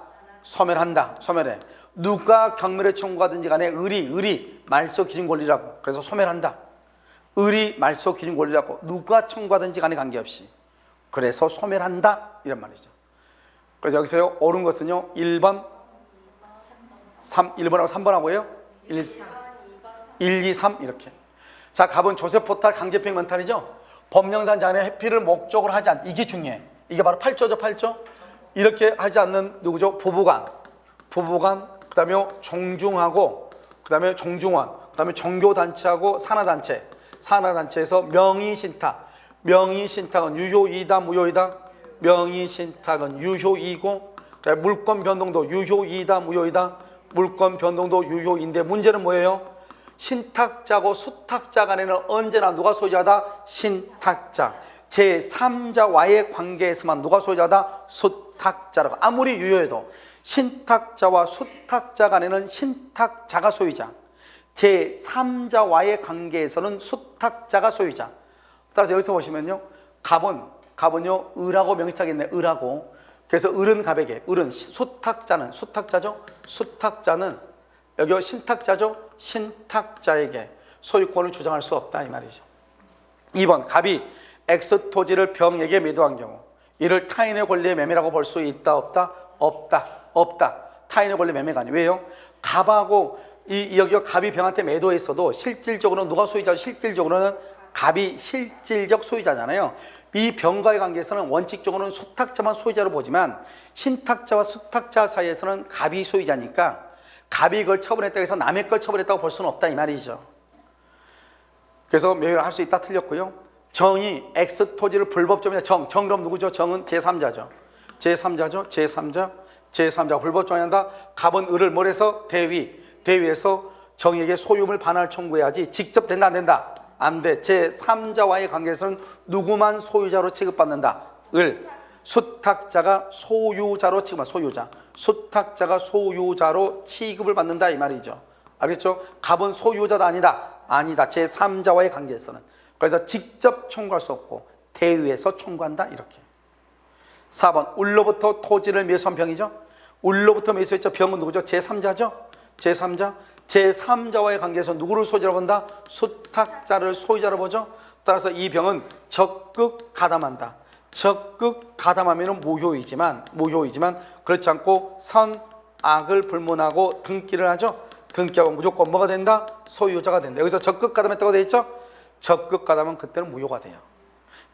소멸해. 누가 경매를 청구하든지 간에 의리 말소 기준 권리라고. 그래서 소멸한다. 의리 말소 기준 권리라고. 누가 청구하든지 간에 관계없이. 그래서 소멸한다 이런 말이죠. 그래서 여기서요 옳은 것은요 1번 1번하고 3번하고요 1, 2, 3 이렇게. 자, 갑은 조세 포탈 강제평 멘탈이죠. 법령상 장애 회피를 목적으로 하지 않. 이게 중요해. 이게 바로 8조죠. 8조. 이렇게 하지 않는 누구죠? 부부간, 그다음에 종중하고, 그다음에 종중원, 그다음에 종교단체하고 산하단체에서 명의신탁은 유효이다, 무효이다? 명의신탁은 유효이고, 물권 변동도 유효이다, 무효이다? 물권 변동도 유효인데 문제는 뭐예요? 신탁자고 수탁자 간에는 언제나 누가 소유자다? 신탁자. 제3자와의 관계에서만 누가 소유자다? 수탁자라고. 아무리 유효해도 신탁자와 수탁자 간에는 신탁자가 소유자, 제3자와의 관계에서는 수탁자가 소유자. 따라서 여기서 보시면요 갑은요 을하고 명시하게 있네. 을하고. 그래서 을은 갑에게, 수탁자죠. 수탁자는 여기 신탁자죠. 신탁자에게 소유권을 주장할 수 없다 이 말이죠. 2번 갑이 X 토지를 병에게 매도한 경우 이를 타인의 권리의 매매라고 볼 수 있다, 없다? 없다. 타인의 권리 매매가 아니에요. 왜요? 갑하고 여기 갑이 병한테 매도했어도 실질적으로는 누가 소유자죠? 실질적으로는 갑이 실질적 소유자잖아요. 이 병과의 관계에서는 원칙적으로는 수탁자만 소유자로 보지만 신탁자와 수탁자 사이에서는 갑이 소유자니까 갑이 이걸 처분했다고 해서 남의 걸 처분했다고 볼 수는 없다 이 말이죠. 그래서 매매를 할 수 있다 틀렸고요. 정이 X 토지를 불법점이다. 정 그럼 누구죠? 정은 제3자죠. 제3자 불법점이한다. 갑은 을을 뭘 해서? 대위에서 정에게 소유물 반환을 청구해야지. 직접 된다, 안 된다? 안 돼. 제3자와의 관계에서는 누구만 소유자로 취급받는다? 수탁자가 소유자로 취급받는다. 수탁자가 소유자로 취급을 받는다 이 말이죠. 알겠죠? 갑은 소유자도 아니다. 제3자와의 관계에서는. 그래서 직접 청구할 수 없고 대위에서 청구한다 이렇게. 4번 을로부터 토지를 매수한 병이죠. 을로부터 매수했죠. 병은 누구죠? 제3자죠. 제3자와의 관계에서 누구를 소유자로 본다? 수탁자를 소유자로 보죠. 따라서 이 병은 적극 가담한다. 적극 가담하면 무효이지만 그렇지 않고 선악을 불문하고 등기를 하죠. 등기하고 무조건 뭐가 된다? 소유자가 된다. 여기서 적극 가담했다고 되어 있죠. 적극 가담은 그때는 무효가 돼요.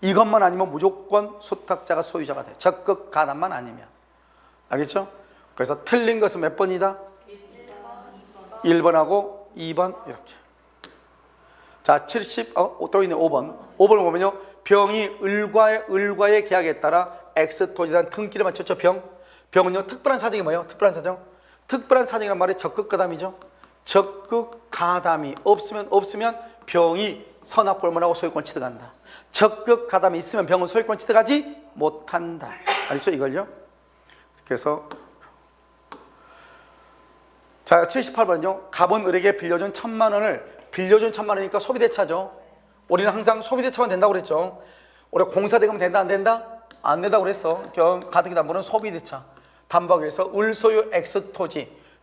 이것만 아니면 무조건 수탁자가 소유자가 돼요. 적극 가담만 아니면. 알겠죠? 그래서 틀린 것은 몇 번이다? 1번하고 2번 이렇게. 자, 또 있네. 5번을 보면요. 병이 을과의 계약에 따라 X 토지에 대한 등기를 마쳤죠. 병은요 특별한 사정이 뭐예요? 특별한 사정이란 말이 적극 가담이죠. 적극 가담이 없으면 병이 선악불문하고 소유권 취득한다. 적극 가담이 있으면 병은 소유권 취득하지 못한다. 알죠? 이걸요. 그래서 자, 78번은요. 갑은 을에게 빌려준 1,000만 원을 빌려준 1,000만 원이니까 소비대차죠. 우리는 항상 소비대차만 된다고 그랬죠. 우리 공사대금 된다, 안 된다? 안 된다고 그랬어. 가등기 담보는 소비대차. 담보하기 위해서 을소유 X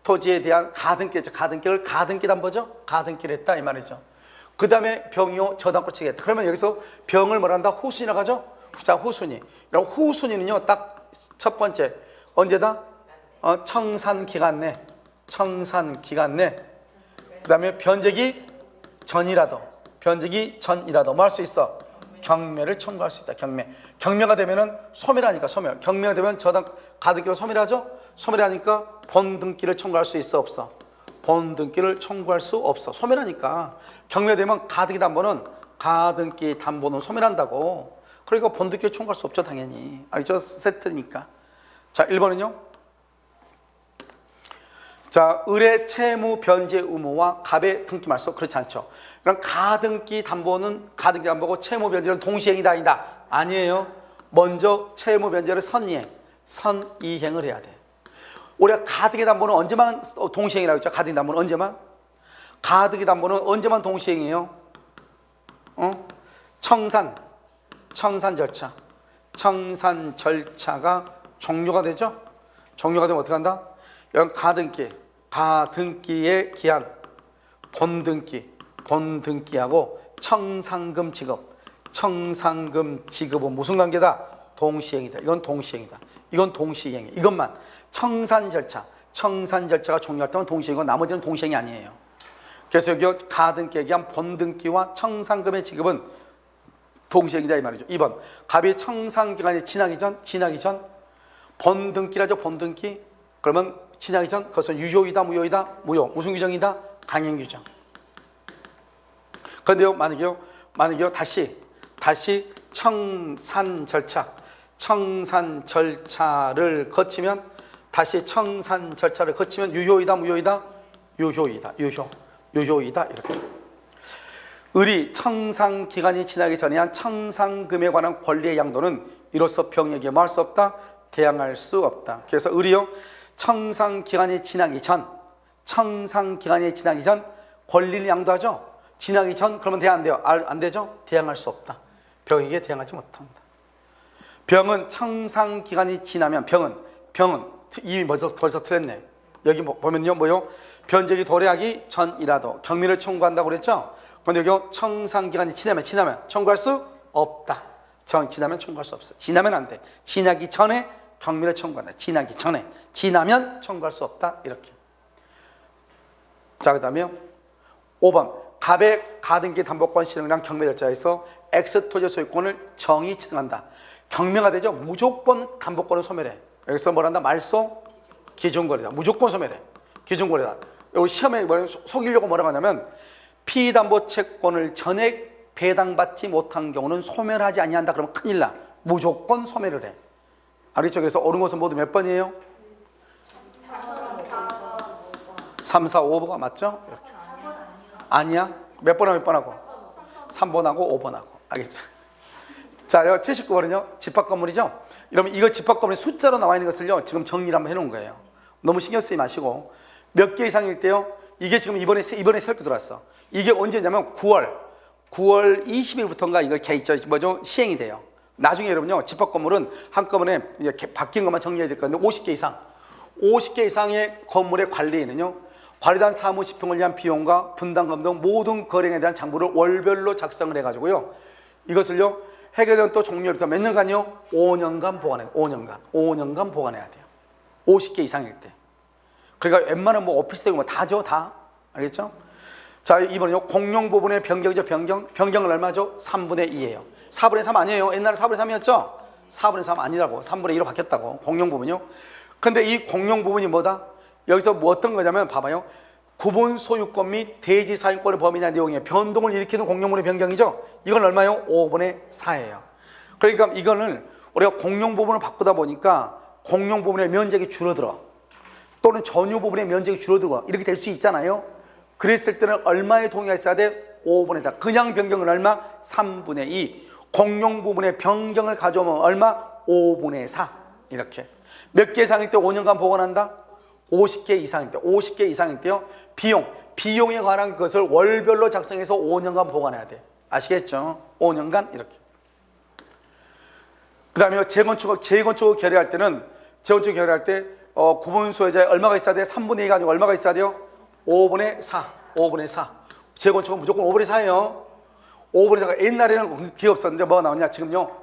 토지에 대한 가등기죠. 가등기를 가등기 담보죠. 가등기를 했다 이 말이죠. 그 다음에 병이요 저당권 치겠다. 그러면 여기서 병을 뭐란다? 후순위라고 하죠. 자, 후순위. 그럼 후순위는요 딱 첫 번째 언제다? 청산기간 내. 그 다음에 변제기 전이라도 뭐 할 수 있어? 경매를 청구할 수 있다. 경매가 되면은 소멸하니까 경매가 되면 저당 가등기로 소멸하죠. 소멸하니까 본등기를 청구할 수 있어, 없어? 본등기를 청구할 수 없어. 소멸하니까. 경매되면 가등기 담보는 소멸한다고. 그러니까 본등기를 청구할 수 없죠, 당연히. 알죠? 세트니까. 자, 1번은요. 자, 을의 채무 변제 의무와 갑의 등기 말소. 그렇지 않죠. 그럼 가등기 담보고 채무 변제는 동시행이다 아니다? 아니에요. 먼저 채무 변제를 선이행을 해야 돼. 우리가 가등기 담보는 언제만 동시행이라고 했죠? 가등기 담보는 언제만? 가등기 담보는 언제만 동시행이에요? 청산 절차. 청산 절차가 종료가 되죠? 종료가 되면 어떻게 한다? 여기 가등기의 기한, 본등기하고 청산금 지급은 무슨 관계다? 동시행이다. 이건 동시행이다. 이건 동시행이. 이것만 청산 절차가 종료할 때는 동시행이고 나머지는 동시행이 아니에요. 그래서 여기 가등기에 기한 본등기와 청산금의 지급은 동시행이다 이 말이죠. 2번 갑이 청산기간이 지나기 전 본등기라죠. 본등기. 그러면 지나기 전 그것은 유효이다 무효이다? 무효. 무슨 규정이다? 강행 규정. 그런데요 만약에요 다시 청산 절차를 거치면 유효이다 무효이다? 유효이다 이렇게. 을이 청산 기간이 지나기 전에 한 청산금에 관한 권리의 양도는 이로써 병에게 뭐 할 수 없다? 대항할 수 없다. 그래서 을이요 청산 기간이 지나기 전 권리를 양도하죠. 지나기 전 그러면 대항 안 돼요? 안 되죠? 대항할 수 없다. 병에게 대항하지 못한다. 병은 청산 기간이 지나면 병은 이미 벌써 틀렸네. 여기 보면요 뭐요? 변제기 도래하기 전이라도 경미를 청구한다고 그랬죠? 그런데 여기 청산 기간이 지나면 청구할 수 없다. 지나면 청구할 수 없어. 지나면 안 돼. 지나기 전에 경미를 청구한다. 지나면 청구할 수 없다. 이렇게. 자, 그다음에 5번 갑의 가등기 담보권 실행이랑 경매 절차에서 엑스토지 소유권을 정의 취득한다. 경매가 되죠. 무조건 담보권을 소멸해. 여기서 뭐란다? 말소 기준거래다. 무조건 소멸해. 기준거래다. 여기 시험에 속이려고 뭐라고 하냐면 피담보 채권을 전액 배당받지 못한 경우는 소멸하지 아니한다. 그러면 큰일 나. 무조건 소멸을 해. 알겠죠? 그래서 옳은 것은 모두 몇 번이에요? 3, 4, 5번가 맞죠? 이렇게. 아니야? 몇 번하고? 3번하고 5번하고. 알겠죠? 자, 79번은요. 집합 건물이죠? 이러면 이거 집합 건물이 숫자로 나와 있는 것을요. 지금 정리를 한번 해놓은 거예요. 너무 신경 쓰지 마시고. 몇 개 이상일 때요. 이게 지금 이번에 새롭게 들어왔어. 이게 언제냐면 9월 20일부터인가 이걸 시행이 돼요. 나중에 여러분요. 집합 건물은 한꺼번에 이렇게 바뀐 것만 정리해야 될 건데 50개 이상의 건물의 관리인은요. 관리단 사무집행을 위한 비용과 분담금 등 모든 거래에 대한 장부를 월별로 작성을 해가지고요. 이것을요. 해결된 또 종료부터 몇 년간요? 5년간 보관해야 돼요. 5년간 보관해야 돼요. 50개 이상일 때. 그러니까 웬만한 오피스텔 다죠, 다. 알겠죠? 자, 이번에요. 공용 부분의 변경이죠, 변경은 얼마죠? 3분의 2예요. 4분의 3 아니에요. 옛날에 4분의 3이었죠? 4분의 3 아니라고. 3분의 2로 바뀌었다고. 공용 부분이요. 근데 이 공용 부분이 뭐다? 여기서 뭐 어떤 거냐면 봐봐요. 구분 소유권 및 대지 사용권의 범위나 내용에 변동을 일으키는 공용물의 변경이죠. 이건 얼마요? 5분의 4예요. 그러니까 이거는 우리가 공용 부분을 바꾸다 보니까 공용 부분의 면적이 줄어들어. 또는 전유 부분의 면적이 줄어들어. 이렇게 될 수 있잖아요. 그랬을 때는 얼마의 동의가 있어야 돼? 5분의 4. 그냥 변경은 얼마? 3분의 2. 공용 부분의 변경을 가져오면 얼마? 5분의 4. 이렇게. 몇 개 이상일 때 5년간 보관한다? 50개 이상일 때요. 비용에 관한 것을 월별로 작성해서 5년간 보관해야 돼. 아시겠죠? 5년간 이렇게. 그 다음에 재건축을 결의할 때는 구분 소유자에 얼마가 있어야 돼? 3분의 2가 아니고 얼마가 있어야 돼요? 5분의 4. 재건축은 무조건 5분의 4예요. 5분의 4가 옛날에는 그게 없었는데 뭐가 나오냐? 지금요.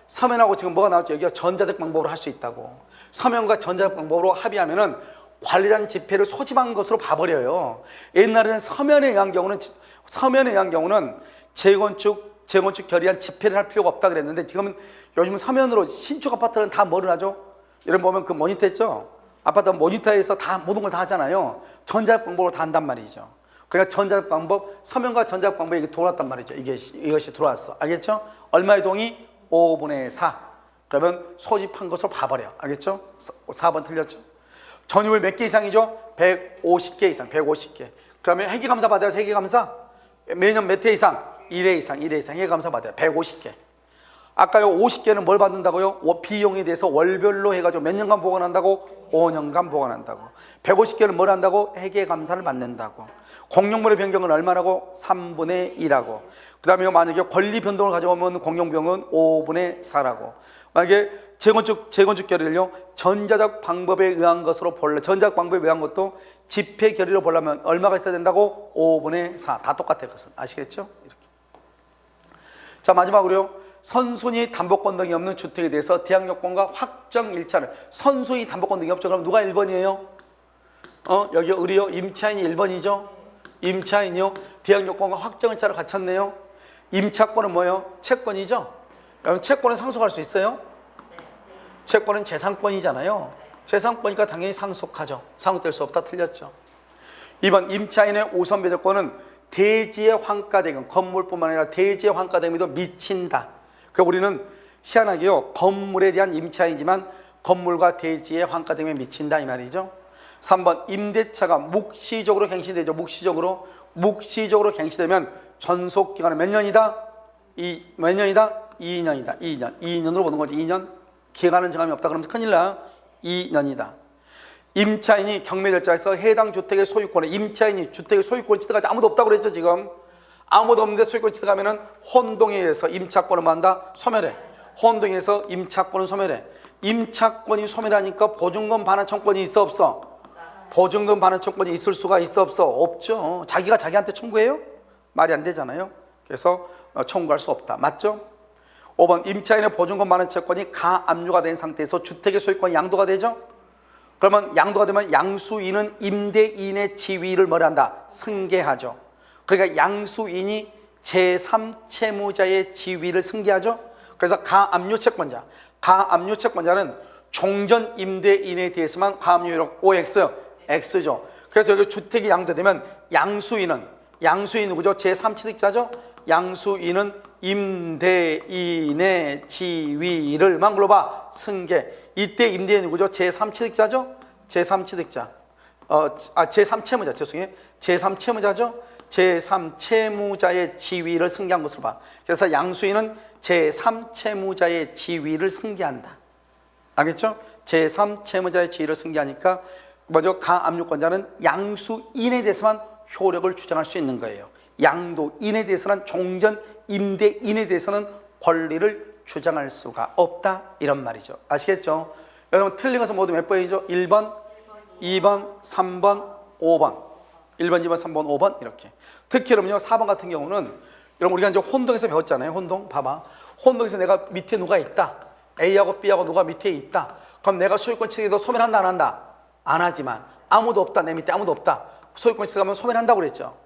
서면하고 지금 뭐가 나왔죠? 여기가 전자적 방법으로 할 수 있다고. 서면과 전자적 방법으로 합의하면은 관리단 집회를 소집한 것으로 봐버려요. 옛날에는 서면에 의한 경우는 재건축 결의안 집회를 할 필요가 없다 그랬는데 지금은 요즘은 서면으로 신축 아파트는 다 뭐를 하죠? 여러분 보면 그 모니터 있죠? 아파트 모니터에서 다 모든 걸 다 하잖아요. 전자적 방법으로 다 한단 말이죠. 그러니까 전자적 방법, 서면과 전자적 방법이 이게 돌아왔단 말이죠. 이것이 들어왔어. 알겠죠? 얼마의 동의? 5분의 4. 그러면 소집한 것으로 봐버려. 알겠죠? 4번 틀렸죠? 전유물 몇 개 이상이죠? 150개 이상. 150개. 그러면 회계감사 받아요. 회계감사. 매년 몇 회 이상? 1회 이상, 1회 이상 해감사 받아요. 150개. 아까요 50개는 뭘 받는다고요? 비용에 대해서 월별로 해가지고 몇 년간 보관한다고? 5년간 보관한다고. 150개를 뭘 한다고? 회계감사를 받는다고. 공용물의 변경은 얼마라고? 3분의 1하고. 그 다음에 만약에 권리 변동을 가져오면 공용비용은 5분의 4라고. 만약에 재건축 결의를요 전자적 방법에 의한 것으로 전자적 방법에 의한 것도 집회 결의로 보려면 얼마가 있어야 된다고? 5분의 4. 다 똑같아요. 그것은. 아시겠죠? 이렇게. 자, 마지막으로요. 선순위 담보권 등이 없는 주택에 대해서 대항요건과 확정 일차를. 선순위 담보권 등이 없죠. 그럼 누가 1번이에요? 여기 의리요. 임차인이 1번이죠. 임차인이요. 대항요건과 확정 일차를 갖췄네요. 임차권은 뭐예요? 채권이죠. 여러분 채권은 상속할 수 있어요? 채권은 재산권이잖아요. 재산권이니까 당연히 상속하죠. 상속될 수 없다. 틀렸죠. 2번 임차인의 우선 배정권은 대지의 환가대금, 건물뿐만 아니라 대지의 환가대금에도 미친다. 그러니까 우리는 희한하게요 건물에 대한 임차이지만 건물과 대지의 환가대금에 미친다 이 말이죠. 3번 임대차가 묵시적으로 갱신되죠. 묵시적으로 갱신되면 전속기간은 몇 년이다? 몇 년이다? 2년이다. 2년으로 보는 거지. 2년. 기간은 정함이 없다 그러면 큰일 나. 2년이다. 임차인이 경매절차에서 해당 주택의 소유권에 임차인이 주택의 소유권을 취득하지 아무도 없다고 그랬죠. 지금 아무도 없는데 소유권을 취득하면 혼동에 의해서 임차권을 만다 소멸해. 혼동에 의해서 임차권을 소멸해. 임차권이 소멸하니까 보증금 반환 청구권이 있어 없어? 보증금 반환 청구권이 있을 수가 있어 없어? 없죠. 자기가 자기한테 청구해요? 말이 안 되잖아요. 그래서 청구할 수 없다. 맞죠? 5번 임차인의 보증금 반환 채권이 가압류가 된 상태에서 주택의 소유권이 양도가 되죠. 그러면 양도가 되면 양수인은 임대인의 지위를 뭐라 한다? 승계하죠. 그러니까 양수인이 제3채무자의 지위를 승계하죠. 그래서 가압류 채권자는 종전 임대인에 대해서만 가압류율 OX, X죠. 그래서 여기 주택이 양도되면 양수인은 누구죠? 제3취득자죠. 양수인은 임대인의 지위를만 글로봐 승계. 이때 임대인이 누구죠? 제3취득자죠? 제3취득자. 제3채무자, 죄송해요. 제3채무자죠? 제3채무자의 지위를 승계한 것으로 봐. 그래서 양수인은 제3채무자의 지위를 승계한다. 알겠죠? 제3채무자의 지위를 승계하니까 먼저 가압류권자는 양수인에 대해서만 효력을 주장할 수 있는 거예요. 양도인에 대해서는 종전 임대인에 대해서는 권리를 주장할 수가 없다 이런 말이죠. 아시겠죠? 여러분 틀린 것은 모두 몇 번이죠? 1번, 2번, 3번, 5번 1번, 2번, 3번, 5번 이렇게. 특히 여러분요 4번 같은 경우는 여러분 우리가 이제 혼동에서 배웠잖아요. 혼동 봐봐. 혼동에서 내가 밑에 누가 있다. A하고 B하고 누가 밑에 있다. 그럼 내가 소유권 취득해도 소멸한다 안 한다? 안 하지만 아무도 없다. 내 밑에 아무도 없다. 소유권 취득하면 소멸한다고 그랬죠.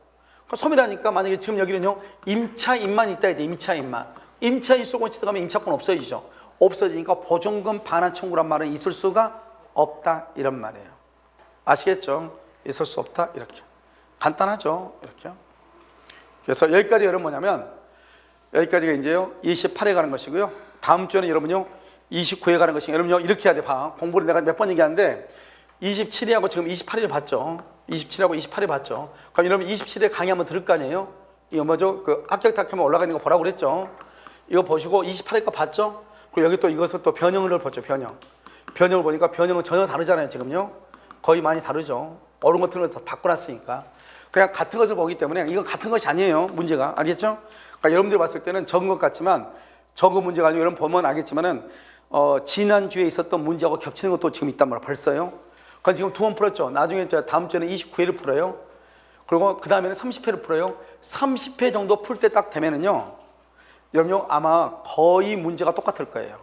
소멸하니까 만약에 지금 여기는요 임차인만 있다 해야 돼. 임차인 소유권 취득하면 임차권 없어지죠. 없어지니까 보증금 반환 청구란 말은 있을 수가 없다 이런 말이에요. 아시겠죠? 있을 수 없다 이렇게. 간단하죠 이렇게. 그래서 여기까지 여러분 뭐냐면 여기까지가 이제요 28회 가는 것이고요. 다음 주에는 여러분요 29회 가는 것이니까 여러분요 이렇게 해야 돼. 봐. 공부를 내가 몇 번 얘기하는데 27회하고 지금 28회를 봤죠. 27하고 28회 봤죠. 그럼 여러분 27회 강의 한번 들을 거 아니에요? 이거 뭐죠? 그 합격탁하면 올라가 있는 거 보라고 그랬죠. 이거 보시고 28회 거 봤죠? 그리고 여기 또 이것을 또 변형을 보죠. 변형을 보니까 변형은 전혀 다르잖아요. 지금요. 거의 많이 다르죠. 어려운 것들을 다 바꿔놨으니까. 그냥 같은 것을 보기 때문에 이건 같은 것이 아니에요. 문제가. 알겠죠? 그러니까 여러분들이 봤을 때는 적은 것 같지만 적은 문제가 아니고 여러분 보면 알겠지만은 지난주에 있었던 문제하고 겹치는 것도 지금 있단 말이에요. 벌써요. 그건 지금 2번 풀었죠. 나중에 다음 주에는 29회를 풀어요. 그리고 그 다음에는 30회를 풀어요. 30회 정도 풀 때 딱 되면은요, 여러분요, 아마 거의 문제가 똑같을 거예요.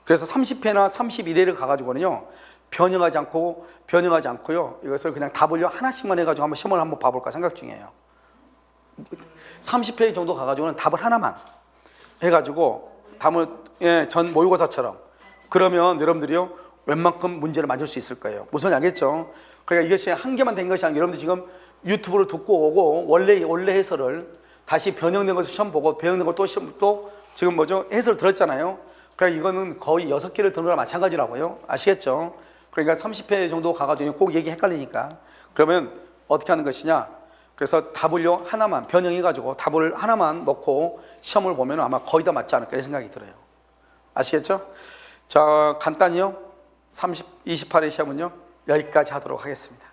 그래서 30회나 31회를 가가지고는요, 변형하지 않고요, 이것을 그냥 답을요, 하나씩만 해가지고 한번 시험을 한번 봐볼까 생각 중이에요. 30회 정도 가가지고는 답을 하나만 해가지고, 전 모의고사처럼. 그러면 여러분들이요, 웬만큼 문제를 맞을 수 있을 거예요. 무슨 알겠죠? 그러니까 이것이 한 개만 된 것이 아니라 여러분들 지금 유튜브를 듣고 오고 원래 해설을 다시 변형된 것을 시험 보고 변형된 걸 또 지금 뭐죠? 해설 들었잖아요. 그러니까 이거는 거의 6개를 듣는 거랑 마찬가지라고요. 아시겠죠? 그러니까 30회 정도 가가지고 꼭 얘기 헷갈리니까. 그러면 어떻게 하는 것이냐? 그래서 답을요 하나만 변형해가지고 답을 하나만 넣고 시험을 보면 아마 거의 다 맞지 않을까 생각이 들어요. 아시겠죠? 자, 간단히요 28회 시험은요 여기까지 하도록 하겠습니다.